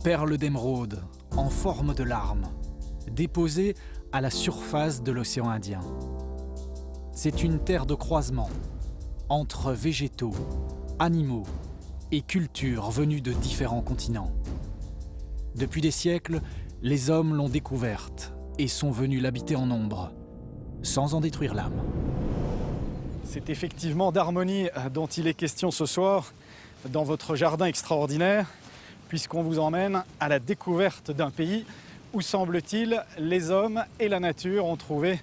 Perles d'émeraude, en forme de larmes, déposées à la surface de l'océan Indien. C'est une terre de croisement entre végétaux, animaux et cultures venues de différents continents. Depuis des siècles, les hommes l'ont découverte et sont venus l'habiter en nombre, sans en détruire l'âme. C'est effectivement d'harmonie dont il est question ce soir dans votre jardin extraordinaire, puisqu'on vous emmène à la découverte d'un pays où, semble-t-il, les hommes et la nature ont trouvé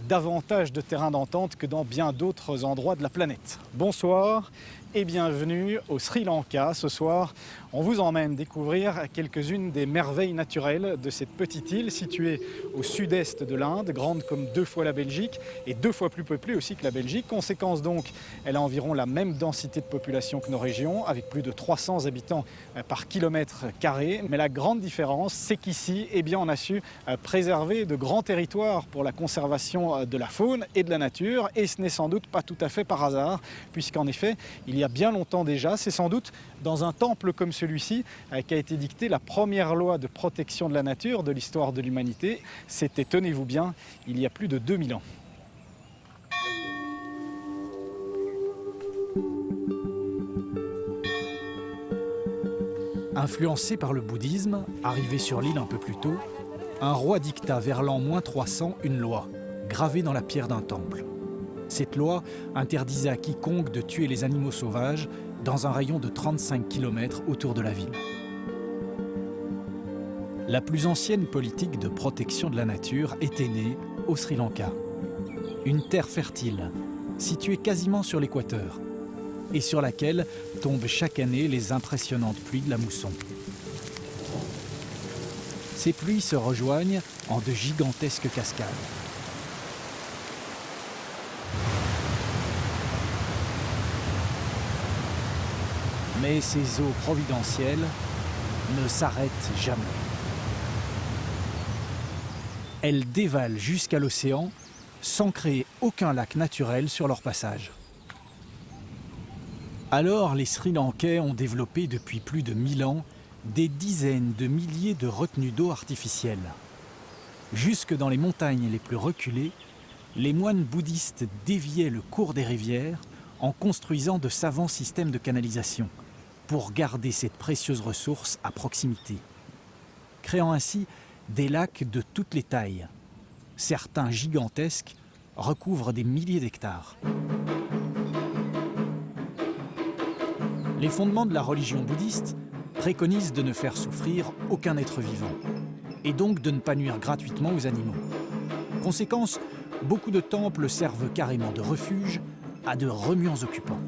davantage de terrain d'entente que dans bien d'autres endroits de la planète. Bonsoir et bienvenue au Sri Lanka. Ce soir, on vous emmène découvrir quelques-unes des merveilles naturelles de cette petite île située au sud-est de l'Inde, grande comme 2 fois la Belgique et 2 fois plus peuplée aussi que la Belgique. Conséquence donc, elle a environ la même densité de population que nos régions, avec plus de 300 habitants par kilomètre carré. Mais la grande différence, c'est qu'ici, eh bien, on a su préserver de grands territoires pour la conservation de la faune et de la nature. Et ce n'est sans doute pas tout à fait par hasard, puisqu'en effet, il y a bien longtemps déjà, c'est sans doute dans un temple comme celui-ci qu'a été dictée la première loi de protection de la nature de l'histoire de l'humanité. C'était, tenez-vous bien, il y a plus de 2000 ans. Influencé par le bouddhisme, arrivé sur l'île un peu plus tôt, un roi dicta vers l'an -300 une loi, gravée dans la pierre d'un temple. Cette loi interdisait à quiconque de tuer les animaux sauvages dans un rayon de 35 km autour de la ville. La plus ancienne politique de protection de la nature était née au Sri Lanka. Une terre fertile, située quasiment sur l'équateur, et sur laquelle tombent chaque année les impressionnantes pluies de la mousson. Ces pluies se rejoignent en de gigantesques cascades. Mais ces eaux providentielles ne s'arrêtent jamais. Elles dévalent jusqu'à l'océan sans créer aucun lac naturel sur leur passage. Alors les Sri Lankais ont développé depuis plus de 1000 ans des dizaines de milliers de retenues d'eau artificielles. Jusque dans les montagnes les plus reculées, les moines bouddhistes déviaient le cours des rivières en construisant de savants systèmes de canalisation pour garder cette précieuse ressource à proximité, créant ainsi des lacs de toutes les tailles. Certains gigantesques recouvrent des milliers d'hectares. Les fondements de la religion bouddhiste préconisent de ne faire souffrir aucun être vivant, et donc de ne pas nuire gratuitement aux animaux. Conséquence, beaucoup de temples servent carrément de refuge à de remuants occupants.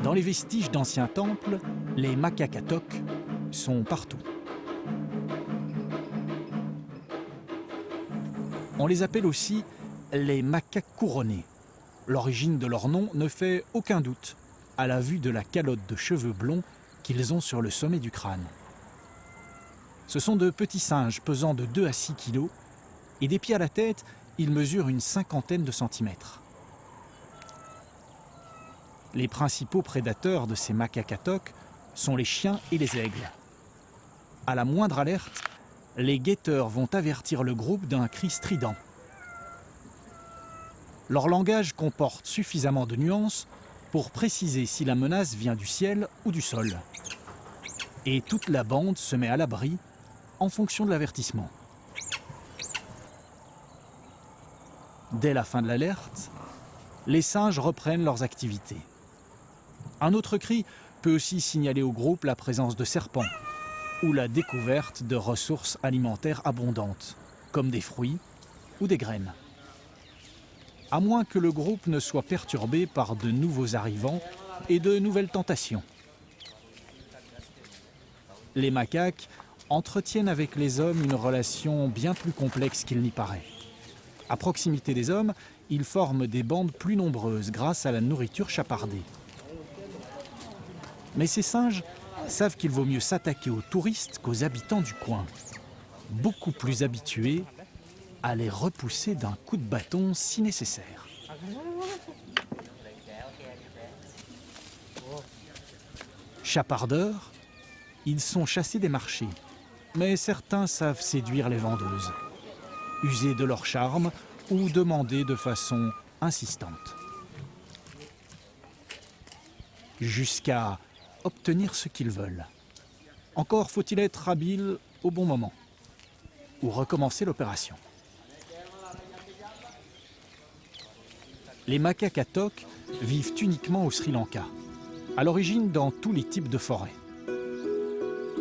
Dans les vestiges d'anciens temples, les makakatok sont partout. On les appelle aussi les macaques couronnés. L'origine de leur nom ne fait aucun doute à la vue de la calotte de cheveux blonds qu'ils ont sur le sommet du crâne. Ce sont de petits singes pesant de 2 à 6 kilos et des pieds à la tête, ils mesurent une 50aine de centimètres. Les principaux prédateurs de ces makakatok sont les chiens et les aigles. À la moindre alerte, les guetteurs vont avertir le groupe d'un cri strident. Leur langage comporte suffisamment de nuances pour préciser si la menace vient du ciel ou du sol. Et toute la bande se met à l'abri en fonction de l'avertissement. Dès la fin de l'alerte, les singes reprennent leurs activités. Un autre cri peut aussi signaler au groupe la présence de serpents ou la découverte de ressources alimentaires abondantes, comme des fruits ou des graines. À moins que le groupe ne soit perturbé par de nouveaux arrivants et de nouvelles tentations. Les macaques entretiennent avec les hommes une relation bien plus complexe qu'il n'y paraît. À proximité des hommes, ils forment des bandes plus nombreuses grâce à la nourriture chapardée. Mais ces singes savent qu'il vaut mieux s'attaquer aux touristes qu'aux habitants du coin, beaucoup plus habitués à les repousser d'un coup de bâton si nécessaire. Chapardeurs, ils sont chassés des marchés, mais certains savent séduire les vendeuses, user de leur charme ou demander de façon insistante, jusqu'à obtenir ce qu'ils veulent. Encore faut-il être habile au bon moment ou recommencer l'opération. Les macaques à toques vivent uniquement au Sri Lanka, à l'origine dans tous les types de forêts.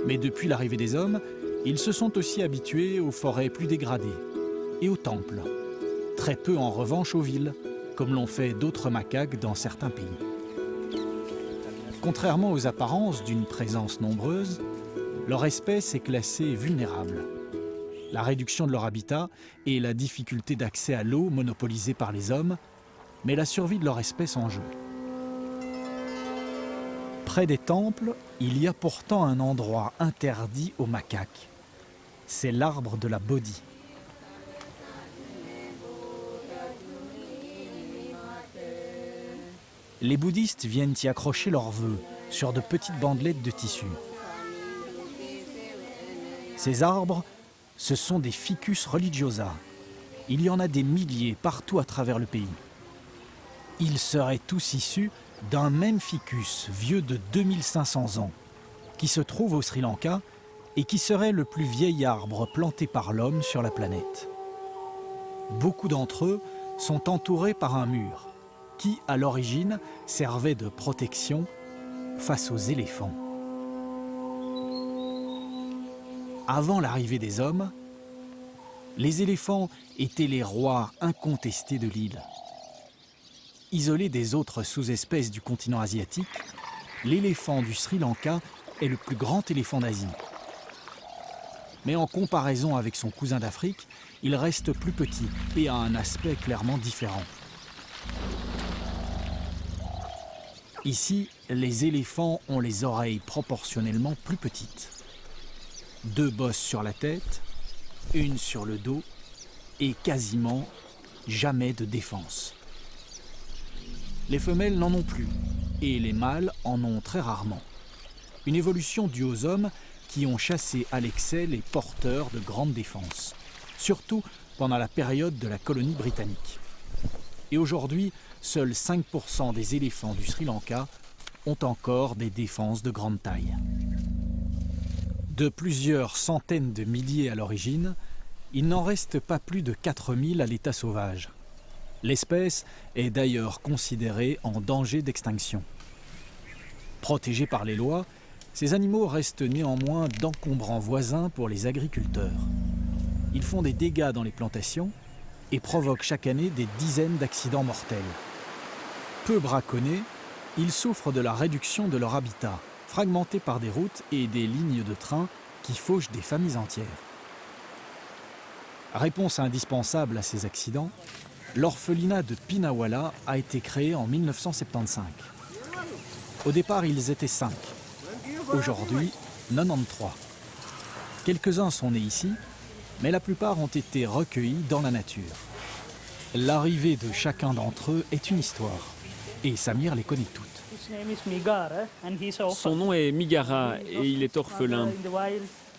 Mais depuis l'arrivée des hommes, ils se sont aussi habitués aux forêts plus dégradées et aux temples. Très peu en revanche aux villes, comme l'ont fait d'autres macaques dans certains pays. Contrairement aux apparences d'une présence nombreuse, leur espèce est classée vulnérable. La réduction de leur habitat et la difficulté d'accès à l'eau monopolisée par les hommes met la survie de leur espèce en jeu. Près des temples, il y a pourtant un endroit interdit aux macaques. C'est l'arbre de la Bodhi. Les bouddhistes viennent y accrocher leurs vœux sur de petites bandelettes de tissu. Ces arbres, ce sont des ficus religiosa. Il y en a des milliers partout à travers le pays. Ils seraient tous issus d'un même ficus vieux de 2500 ans, qui se trouve au Sri Lanka et qui serait le plus vieil arbre planté par l'homme sur la planète. Beaucoup d'entre eux sont entourés par un mur, qui, à l'origine, servait de protection face aux éléphants. Avant l'arrivée des hommes, les éléphants étaient les rois incontestés de l'île. Isolé des autres sous-espèces du continent asiatique, l'éléphant du Sri Lanka est le plus grand éléphant d'Asie. Mais en comparaison avec son cousin d'Afrique, il reste plus petit et a un aspect clairement différent. Ici, les éléphants ont les oreilles proportionnellement plus petites. 2 bosses sur la tête, une sur le dos et quasiment jamais de défense. Les femelles n'en ont plus et les mâles en ont très rarement. Une évolution due aux hommes qui ont chassé à l'excès les porteurs de grande défense, surtout pendant la période de la colonie britannique. Et aujourd'hui, seuls 5% des éléphants du Sri Lanka ont encore des défenses de grande taille. De plusieurs centaines de milliers à l'origine, il n'en reste pas plus de 4000 à l'état sauvage. L'espèce est d'ailleurs considérée en danger d'extinction. Protégés par les lois, ces animaux restent néanmoins d'encombrants voisins pour les agriculteurs. Ils font des dégâts dans les plantations et provoquent chaque année des dizaines d'accidents mortels. Peu braconnés, ils souffrent de la réduction de leur habitat, fragmentés par des routes et des lignes de train qui fauchent des familles entières. Réponse indispensable à ces accidents, l'orphelinat de Pinawala a été créé en 1975. Au départ, ils étaient 5. Aujourd'hui, 93. Quelques-uns sont nés ici, mais la plupart ont été recueillis dans la nature. L'arrivée de chacun d'entre eux est une histoire, et Samir les connaît toutes. Son nom est Migara et il est orphelin.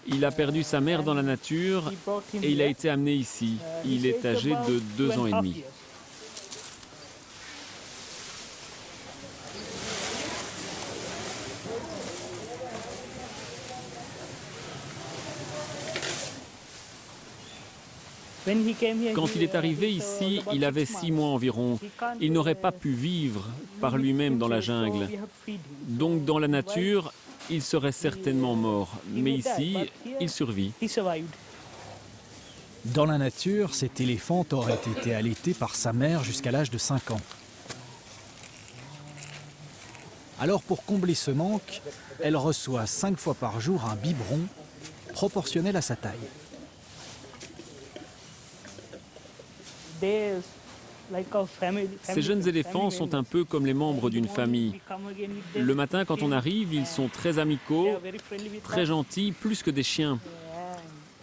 Il a perdu sa mère dans la nature et il a été amené ici. Il est âgé de 2 ans et demi. Quand il est arrivé ici, il avait 6 mois environ. Il n'aurait pas pu vivre par lui-même dans la jungle. Donc dans la nature, il serait certainement mort. Mais ici, il survit. Dans la nature, cet éléphant aurait été allaité par sa mère jusqu'à l'âge de 5 ans. Alors pour combler ce manque, elle reçoit 5 fois par jour un biberon proportionnel à sa taille. Ces jeunes éléphants sont un peu comme les membres d'une famille. Le matin, quand on arrive, ils sont très amicaux, très gentils, plus que des chiens.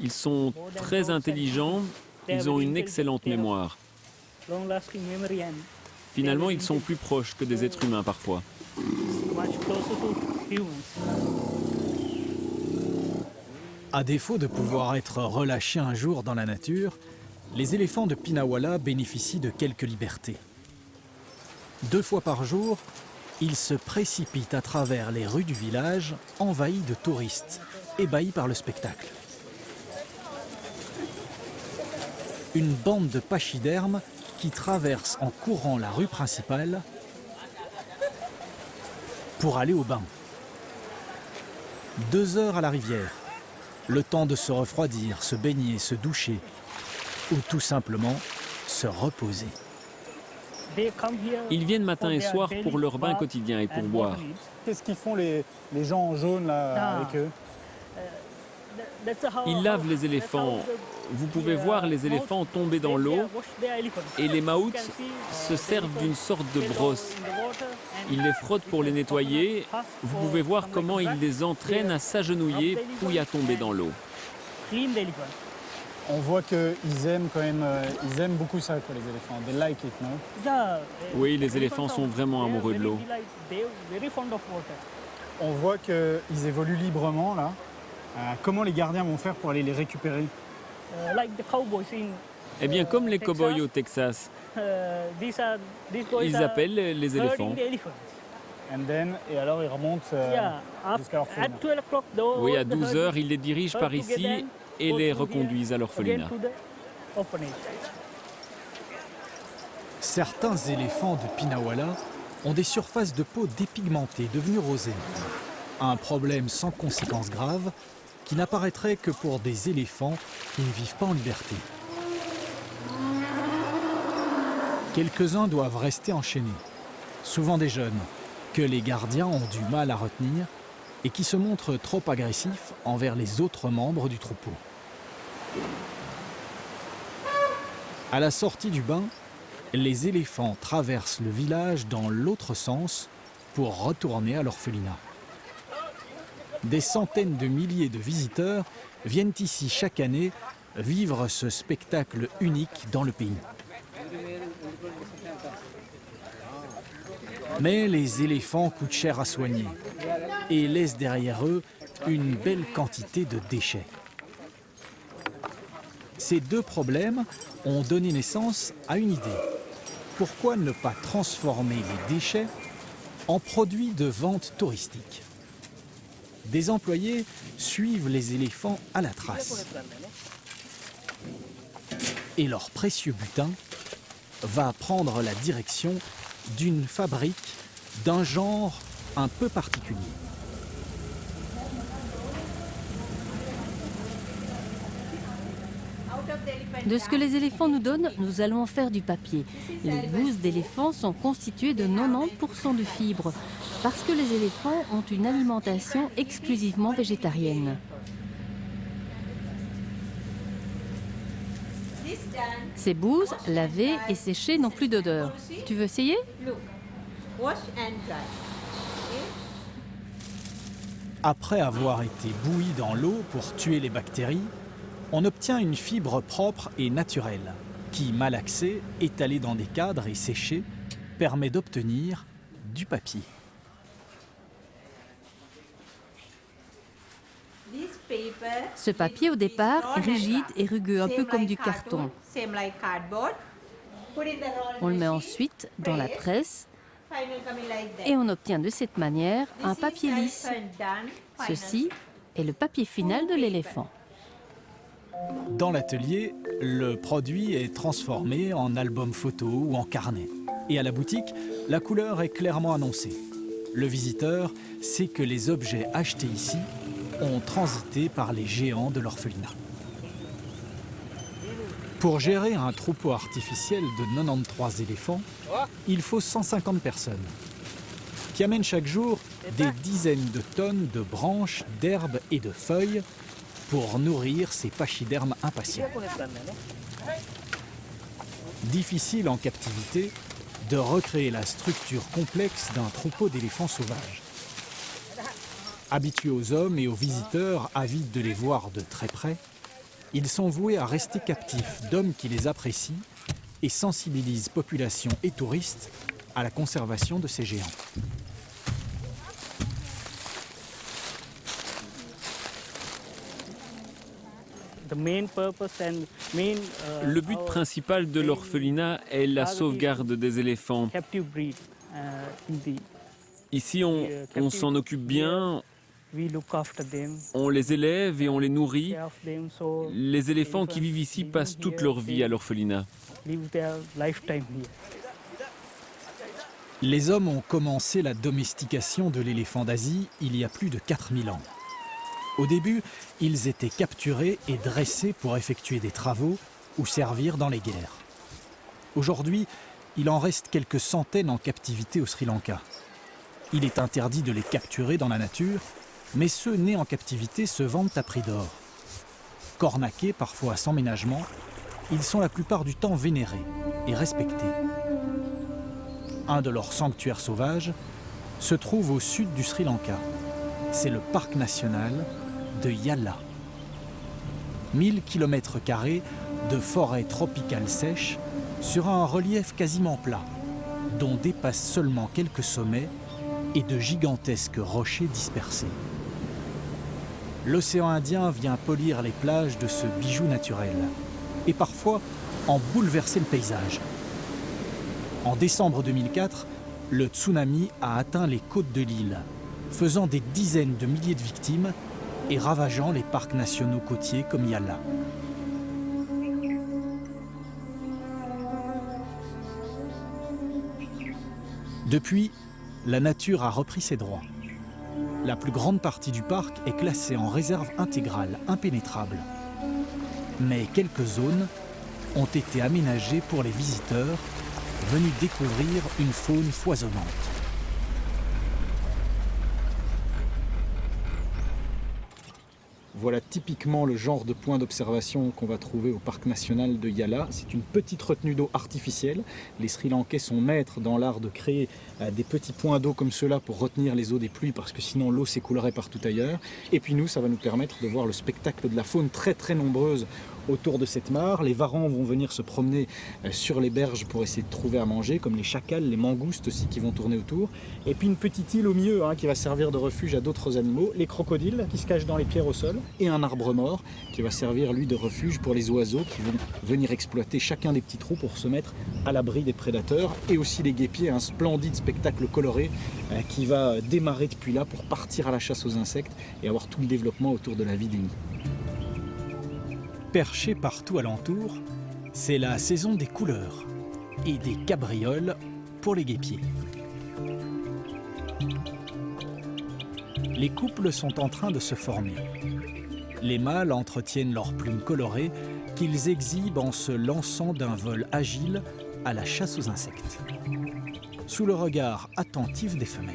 Ils sont très intelligents, ils ont une excellente mémoire. Finalement, ils sont plus proches que des êtres humains parfois. À défaut de pouvoir être relâchés un jour dans la nature, les éléphants de Pinnawala bénéficient de quelques libertés. 2 fois par jour, ils se précipitent à travers les rues du village, envahis de touristes, ébahis par le spectacle. Une bande de pachydermes qui traverse en courant la rue principale pour aller au bain. 2 heures à la rivière, le temps de se refroidir, se baigner, se doucher ou tout simplement se reposer. Ils viennent matin et soir pour leur bain quotidien et pour boire. Qu'est-ce qu'ils font les gens en jaune là, avec eux? Ils lavent les éléphants. Vous pouvez voir les éléphants tomber dans l'eau et les maouts se servent d'une sorte de brosse. Ils les frottent pour les nettoyer. Vous pouvez voir comment ils les entraînent à s'agenouiller puis à tomber dans l'eau. On voit qu'ils aiment quand même, ils aiment beaucoup ça, quoi, les éléphants. They like it, non? Oui, les éléphants sont vraiment amoureux de l'eau. On voit qu'ils évoluent librement là. Comment les gardiens vont faire pour aller les récupérer? Eh bien, comme les cow-boys au Texas, ils appellent les éléphants. Et alors ils remontent jusqu'à l'orphelinat. Oui, à 12 heures, ils les dirigent par ici et les reconduisent à l'orphelinat. Certains éléphants de Pinnawala ont des surfaces de peau dépigmentées, devenues rosées. Un problème sans conséquences graves qui n'apparaîtrait que pour des éléphants qui ne vivent pas en liberté. Quelques-uns doivent rester enchaînés, souvent des jeunes, que les gardiens ont du mal à retenir et qui se montrent trop agressifs envers les autres membres du troupeau. À la sortie du bain, les éléphants traversent le village dans l'autre sens pour retourner à l'orphelinat. Des centaines de milliers de visiteurs viennent ici chaque année vivre ce spectacle unique dans le pays. Mais les éléphants coûtent cher à soigner et laissent derrière eux une belle quantité de déchets. Ces 2 problèmes ont donné naissance à une idée. Pourquoi ne pas transformer les déchets en produits de vente touristique? Des employés suivent les éléphants à la trace. Et leur précieux butin va prendre la direction d'une fabrique d'un genre un peu particulier. De ce que les éléphants nous donnent, nous allons en faire du papier. Les bouses d'éléphants sont constituées de 90% de fibres, parce que les éléphants ont une alimentation exclusivement végétarienne. Ces bouses, lavées et séchées, n'ont plus d'odeur. Tu veux essayer? Après avoir été bouilli dans l'eau pour tuer les bactéries, on obtient une fibre propre et naturelle qui, malaxée, étalée dans des cadres et séchée, permet d'obtenir du papier. Ce papier, au départ, est rigide et rugueux, un peu comme du carton. On le met ensuite dans la presse et on obtient de cette manière un papier lisse. Ceci est le papier final de l'éléphant. Dans l'atelier, le produit est transformé en album photo ou en carnet. Et à la boutique, la couleur est clairement annoncée. Le visiteur sait que les objets achetés ici ont transité par les géants de l'orphelinat. Pour gérer un troupeau artificiel de 93 éléphants, il faut 150 personnes qui amènent chaque jour des dizaines de tonnes de branches, d'herbes et de feuilles pour nourrir ces pachydermes impatients. Difficile en captivité de recréer la structure complexe d'un troupeau d'éléphants sauvages. Habitués aux hommes et aux visiteurs avides de les voir de très près, ils sont voués à rester captifs d'hommes qui les apprécient et sensibilisent population et touristes à la conservation de ces géants. Le but principal de l'orphelinat est la sauvegarde des éléphants. Ici, on s'en occupe bien, on les élève et on les nourrit. Les éléphants qui vivent ici passent toute leur vie à l'orphelinat. Les hommes ont commencé la domestication de l'éléphant d'Asie il y a plus de 4000 ans. Au début, ils étaient capturés et dressés pour effectuer des travaux ou servir dans les guerres. Aujourd'hui, il en reste quelques centaines en captivité au Sri Lanka. Il est interdit de les capturer dans la nature, mais ceux nés en captivité se vendent à prix d'or. Cornaqués, parfois sans ménagement, ils sont la plupart du temps vénérés et respectés. Un de leurs sanctuaires sauvages se trouve au sud du Sri Lanka. C'est le parc national de Yala. 1000 km² de forêt tropicale sèche sur un relief quasiment plat, dont dépassent seulement quelques sommets et de gigantesques rochers dispersés. L'océan Indien vient polir les plages de ce bijou naturel et parfois en bouleverser le paysage. En décembre 2004, le tsunami a atteint les côtes de l'île, faisant des dizaines de milliers de victimes et ravageant les parcs nationaux côtiers comme Yala. Depuis, la nature a repris ses droits. La plus grande partie du parc est classée en réserve intégrale, impénétrable. Mais quelques zones ont été aménagées pour les visiteurs venus découvrir une faune foisonnante. Voilà typiquement le genre de point d'observation qu'on va trouver au parc national de Yala. C'est une petite retenue d'eau artificielle. Les Sri Lankais sont maîtres dans l'art de créer des petits points d'eau comme cela pour retenir les eaux des pluies parce que sinon l'eau s'écoulerait partout ailleurs. Et puis nous, ça va nous permettre de voir le spectacle de la faune très très nombreuse autour de cette mare. Les varans vont venir se promener sur les berges pour essayer de trouver à manger, comme les chacals, les mangoustes aussi qui vont tourner autour. Et puis une petite île au milieu qui va servir de refuge à d'autres animaux, les crocodiles qui se cachent dans les pierres au sol, et un arbre mort qui va servir lui de refuge pour les oiseaux qui vont venir exploiter chacun des petits trous pour se mettre à l'abri des prédateurs, et aussi les guêpiers, un splendide spectacle coloré qui va démarrer depuis là pour partir à la chasse aux insectes et avoir tout le développement autour de la vie des nids. Perchés partout alentour, c'est la saison des couleurs et des cabrioles pour les guêpiers. Les couples sont en train de se former. Les mâles entretiennent leurs plumes colorées qu'ils exhibent en se lançant d'un vol agile à la chasse aux insectes, sous le regard attentif des femelles.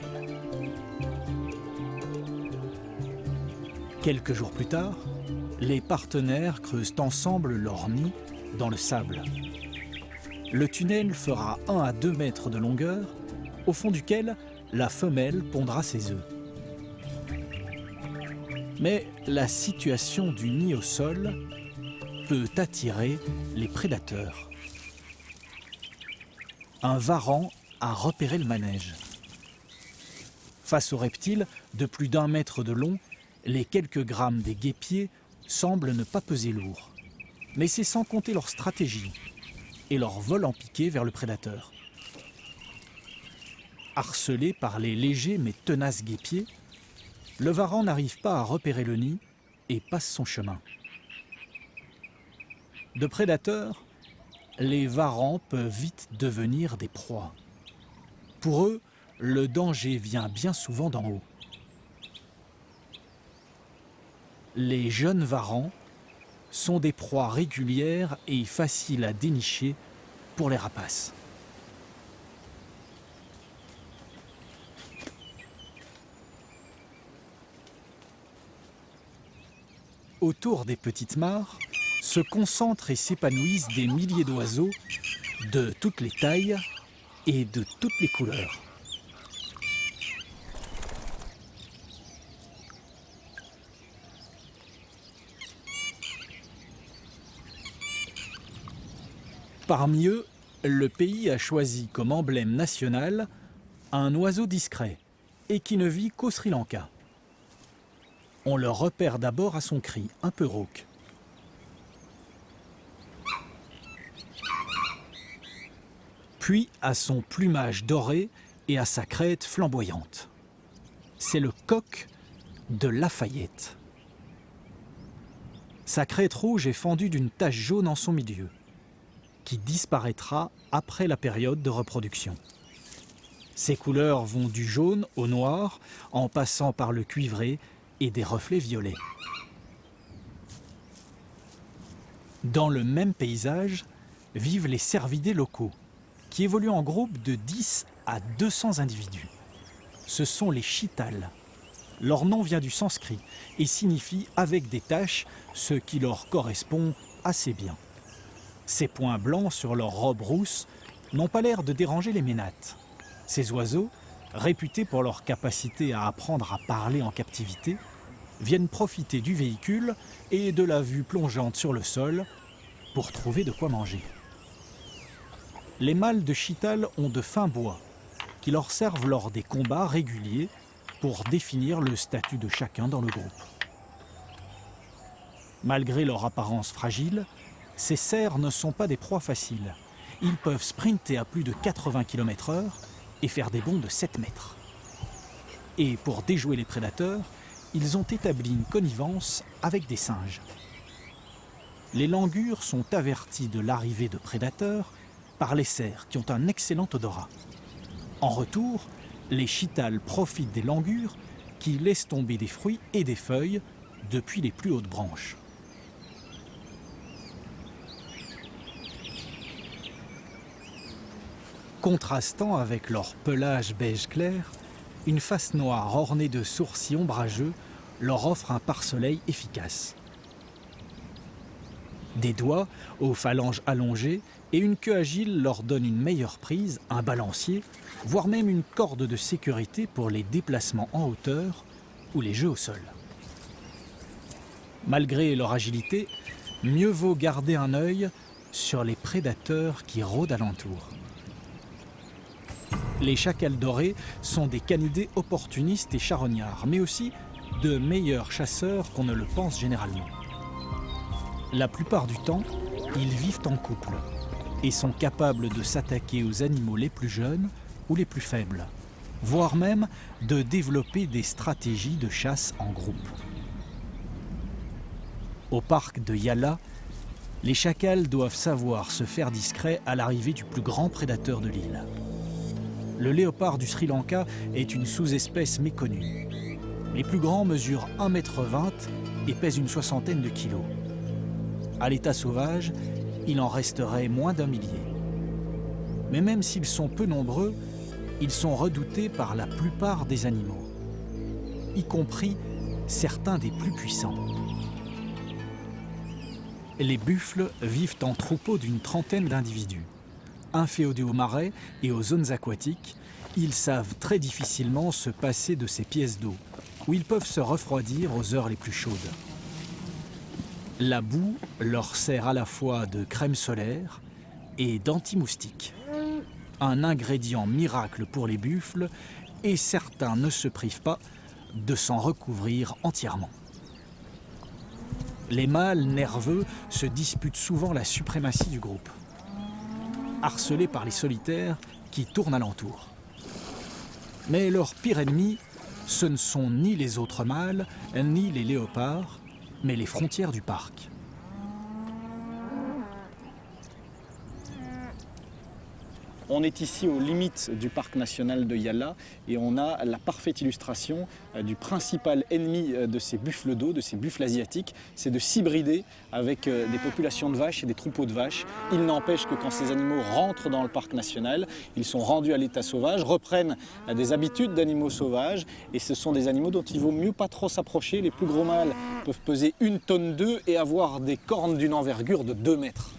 Quelques jours plus tard, les partenaires creusent ensemble leur nid dans le sable. Le tunnel fera 1 à 2 mètres de longueur, au fond duquel la femelle pondra ses œufs. Mais la situation du nid au sol peut attirer les prédateurs. Un varan a repéré le manège. Face aux reptiles de plus d'1 mètre de long, les quelques grammes des guêpiers semblent ne pas peser lourd. Mais c'est sans compter leur stratégie et leur vol en piqué vers le prédateur. Harcelé par les légers mais tenaces guêpiers, le varan n'arrive pas à repérer le nid et passe son chemin. De prédateurs, les varans peuvent vite devenir des proies. Pour eux, le danger vient bien souvent d'en haut. Les jeunes varans sont des proies régulières et faciles à dénicher pour les rapaces. Autour des petites mares se concentrent et s'épanouissent des milliers d'oiseaux de toutes les tailles et de toutes les couleurs. Parmi eux, le pays a choisi comme emblème national un oiseau discret et qui ne vit qu'au Sri Lanka. On le repère d'abord à son cri, un peu rauque. puis à son plumage doré et à sa crête flamboyante. C'est le coq de Lafayette. Sa crête rouge est fendue d'une tache jaune en son milieu, qui disparaîtra après la période de reproduction. Ses couleurs vont du jaune au noir, en passant par le cuivré et des reflets violets. Dans le même paysage vivent les cervidés locaux, qui évoluent en groupe de 10 à 200 individus. Ce sont les chitals. Leur nom vient du sanskrit et signifie « avec des taches », ce qui leur correspond assez bien. Ces points blancs sur leur robe rousse n'ont pas l'air de déranger les ménates. Ces oiseaux, réputés pour leur capacité à apprendre à parler en captivité, viennent profiter du véhicule et de la vue plongeante sur le sol pour trouver de quoi manger. Les mâles de chital ont de fins bois qui leur servent lors des combats réguliers pour définir le statut de chacun dans le groupe. Malgré leur apparence fragile, ces cerfs ne sont pas des proies faciles. Ils peuvent sprinter à plus de 80 km/h et faire des bonds de 7 mètres. Et pour déjouer les prédateurs, ils ont établi une connivence avec des singes. Les langurs sont avertis de l'arrivée de prédateurs par les cerfs qui ont un excellent odorat. En retour, les chitals profitent des langurs qui laissent tomber des fruits et des feuilles depuis les plus hautes branches. Contrastant avec leur pelage beige clair, une face noire ornée de sourcils ombrageux leur offre un pare-soleil efficace. Des doigts aux phalanges allongées et une queue agile leur donnent une meilleure prise, un balancier, voire même une corde de sécurité pour les déplacements en hauteur ou les jeux au sol. Malgré leur agilité, mieux vaut garder un œil sur les prédateurs qui rôdent alentour. Les chacals dorés sont des canidés opportunistes et charognards, mais aussi de meilleurs chasseurs qu'on ne le pense généralement. La plupart du temps, ils vivent en couple et sont capables de s'attaquer aux animaux les plus jeunes ou les plus faibles, voire même de développer des stratégies de chasse en groupe. Au parc de Yala, les chacals doivent savoir se faire discret à l'arrivée du plus grand prédateur de l'île. Le léopard du Sri Lanka est une sous-espèce méconnue. Les plus grands mesurent 1,20 m et pèsent une soixantaine de kilos. À l'état sauvage, il en resterait moins d'1 millier. Mais même s'ils sont peu nombreux, ils sont redoutés par la plupart des animaux, y compris certains des plus puissants. Les buffles vivent en troupeaux d'une trentaine d'individus. Inféodés aux marais et aux zones aquatiques, ils savent très difficilement se passer de ces pièces d'eau, où ils peuvent se refroidir aux heures les plus chaudes. La boue leur sert à la fois de crème solaire et d'anti-moustique. Un ingrédient miracle pour les buffles, et certains ne se privent pas de s'en recouvrir entièrement. Les mâles nerveux se disputent souvent la suprématie du groupe, harcelés par les solitaires qui tournent alentour. Mais leur pire ennemi, ce ne sont ni les autres mâles, ni les léopards, mais les frontières du parc. On est ici aux limites du parc national de Yala et on a la parfaite illustration du principal ennemi de ces buffles d'eau, de ces buffles asiatiques, c'est de s'hybrider avec des populations de vaches et des troupeaux de vaches. Il n'empêche que quand ces animaux rentrent dans le parc national, ils sont rendus à l'état sauvage, reprennent des habitudes d'animaux sauvages et ce sont des animaux dont il vaut mieux pas trop s'approcher. Les plus gros mâles peuvent peser 1,2 tonnes et avoir des cornes d'une envergure de 2 mètres.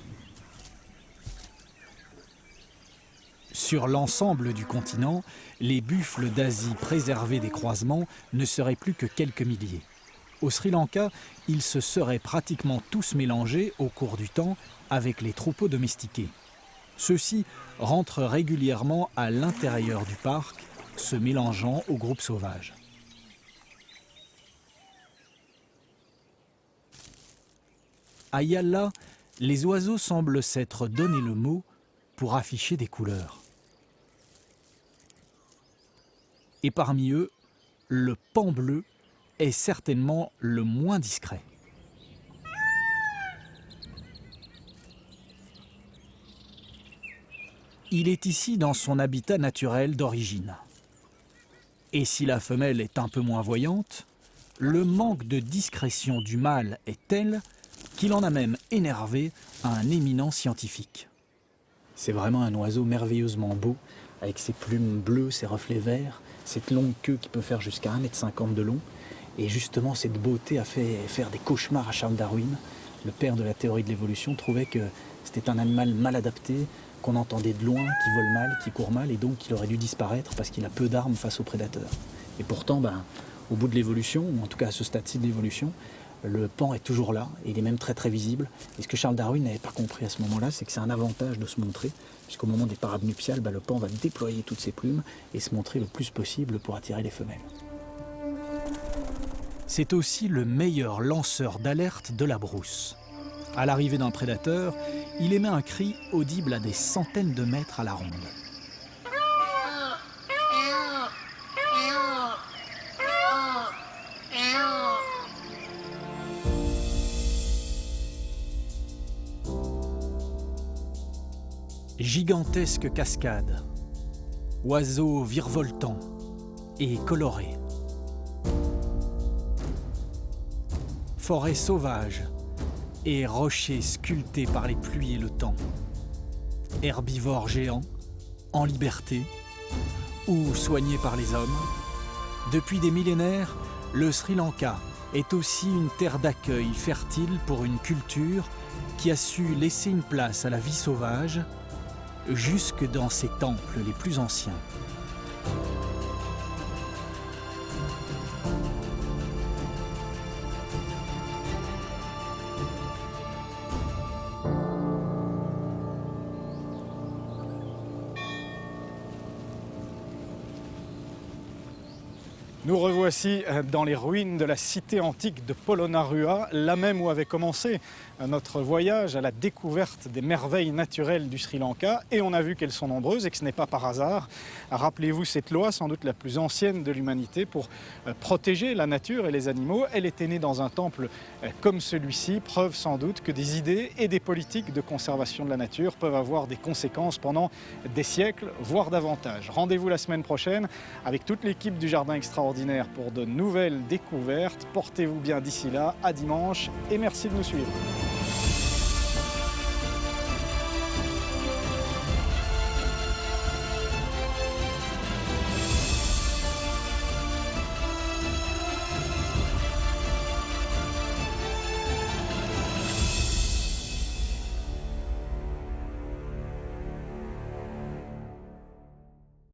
Sur l'ensemble du continent, les buffles d'Asie préservés des croisements ne seraient plus que quelques milliers. Au Sri Lanka, ils se seraient pratiquement tous mélangés au cours du temps avec les troupeaux domestiqués. Ceux-ci rentrent régulièrement à l'intérieur du parc, se mélangeant aux groupes sauvages. À Yala, les oiseaux semblent s'être donné le mot pour afficher des couleurs. Et parmi eux, le paon bleu est certainement le moins discret. Il est ici dans son habitat naturel d'origine. Et si la femelle est un peu moins voyante, le manque de discrétion du mâle est tel qu'il en a même énervé un éminent scientifique. C'est vraiment un oiseau merveilleusement beau, avec ses plumes bleues, ses reflets verts, cette longue queue qui peut faire jusqu'à 1,50 m de long. Et justement, cette beauté a fait faire des cauchemars à Charles Darwin. Le père de la théorie de l'évolution trouvait que c'était un animal mal adapté, qu'on entendait de loin, qui vole mal, qui court mal, et donc qu'il aurait dû disparaître parce qu'il a peu d'armes face aux prédateurs. Et pourtant, au bout de l'évolution, ou en tout cas à ce stade-ci de l'évolution, le paon est toujours là, et il est même très très visible. Et ce que Charles Darwin n'avait pas compris à ce moment-là, c'est que c'est un avantage de se montrer, puisqu'au moment des parades nuptiales, le paon va déployer toutes ses plumes et se montrer le plus possible pour attirer les femelles. C'est aussi le meilleur lanceur d'alerte de la brousse. À l'arrivée d'un prédateur, il émet un cri audible à des centaines de mètres à la ronde. Gigantesque cascade, oiseaux virevoltants et colorés. Forêt sauvage et rochers sculptés par les pluies et le temps. Herbivores géants, en liberté ou soignés par les hommes. Depuis des millénaires, le Sri Lanka est aussi une terre d'accueil fertile pour une culture qui a su laisser une place à la vie sauvage jusque dans ses temples les plus anciens. Nous revoici dans les ruines de la cité antique de Polonnaruwa, là même où avait commencé notre voyage à la découverte des merveilles naturelles du Sri Lanka. Et on a vu qu'elles sont nombreuses et que ce n'est pas par hasard. Rappelez-vous cette loi, sans doute la plus ancienne de l'humanité, pour protéger la nature et les animaux. Elle était née dans un temple comme celui-ci, preuve sans doute que des idées et des politiques de conservation de la nature peuvent avoir des conséquences pendant des siècles, voire davantage. Rendez-vous la semaine prochaine avec toute l'équipe du Jardin Extraordinaire pour de nouvelles découvertes. Portez-vous bien d'ici là, à dimanche et merci de nous suivre.